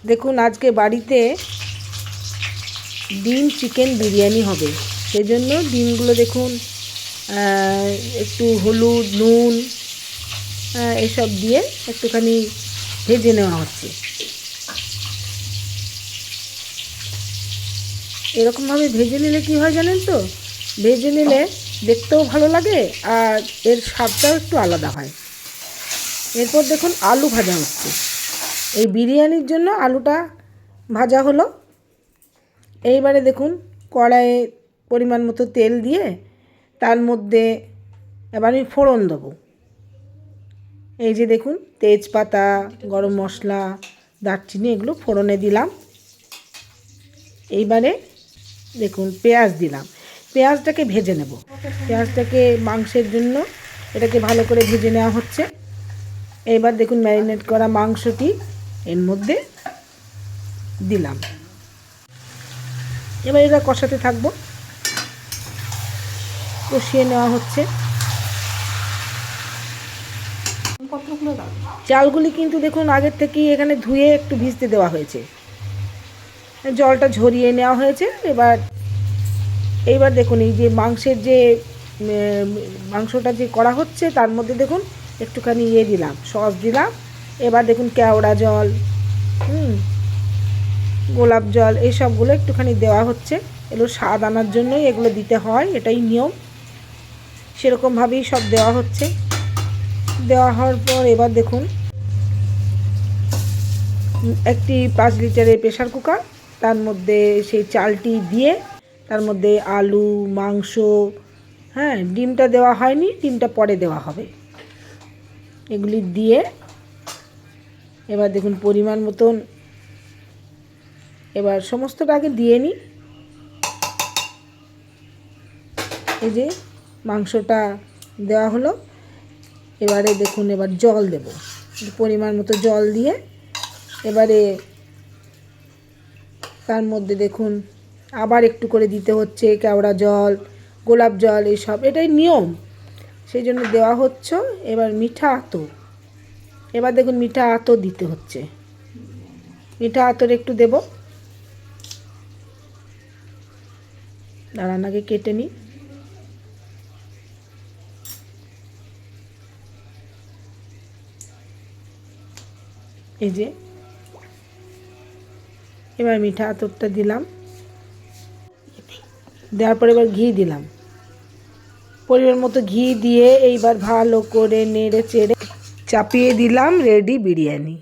দেখুন আজকে বাড়িতে ডিম চিকেন বিরিয়ানি হবে। সেজন্য ডিমগুলো দেখুন একটু হলুদ নুন এসব দিয়ে একটুখানি ভেজে নেওয়া হচ্ছে। এরকমভাবে ভেজে নিলে কি হয় জানেন তো, ভেজে নিলে দেখতেও ভালো লাগে আর এর স্বাদটাও একটু আলাদা হয়। এরপর দেখুন আলু ভাজা হচ্ছে। এই বিরিয়ানির জন্য আলুটা ভাজা হলো। এইবারে দেখুন কড়াইয়ে পরিমাণ মতো তেল দিয়ে তার মধ্যে এবার আমি ফোড়ন দেবো। এই যে দেখুন তেজপাতা, গরম মশলা, দারচিনি এগুলো ফোড়নে দিলাম। এইবারে দেখুন পেঁয়াজ দিলাম। পেঁয়াজটাকে ভেজে নেব। পেঁয়াজটাকে মাংসের জন্য এটাকে ভালো করে ভেজে নেওয়া হচ্ছে। এবার দেখুন ম্যারিনেট করা মাংসটি এর মধ্যে দিলাম। এবার এটা কষাতে থাকবো, কষিয়ে নেওয়া হচ্ছে। চালগুলি কিন্তু দেখুন আগের থেকেই এখানে ধুয়ে একটু ভিজতে দেওয়া হয়েছে, জলটা ঝরিয়ে নেওয়া হয়েছে। এইবার দেখুন এই যে মাংসটা যে করা হচ্ছে তার মধ্যে দেখুন একটুখানি দিলাম, সস দিলাম। এবার দেখুন কেওড়া জল, গোলাপ জল এই সবগুলো একটুখানি দেওয়া হচ্ছে। এগুলো স্বাদ আনার জন্যই এগুলো দিতে হয়, এটাই নিয়ম। সেরকমভাবেই সব দেওয়া হচ্ছে। দেওয়া হওয়ার পর এবার দেখুন একটি 5 লিটারের প্রেশার কুকার, তার মধ্যে সেই চালটি দিয়ে তার মধ্যে আলু, মাংস, ডিমটা দেওয়া হয়নি, ডিমটা পরে দেওয়া হবে, এগুলি দিয়ে এবার দেখুন পরিমাণ মতন এবার সমস্তটা আগে দিয়ে নিই। এই যে মাংসটা দেওয়া হলো। এবারে দেখুন এবার জল দেব, পরিমাণ মতো জল দিয়ে এবারে তার মধ্যে দেখুন আবার একটু করে দিতে হচ্ছে কেওড়া জল, গোলাপ জল এইসব, এটাই নিয়ম, সেই জন্য দেওয়া হচ্ছে। এবার মিঠা আতর, এবার দেখুন মিঠা আতর দিতে হচ্ছে। মিঠা আতর একটু দেব, দাঁড়ান আগে কেটে নিই। এই যে এবার মিঠা আতরটা দিলাম, দেওয়ার পর এবার ঘি দিলাম, পরিমাণ মতো ঘি দিয়ে এইবার ভালো করে নেড়ে চেড়ে চাপিয়ে দিলাম রেডি বিরিয়ানি।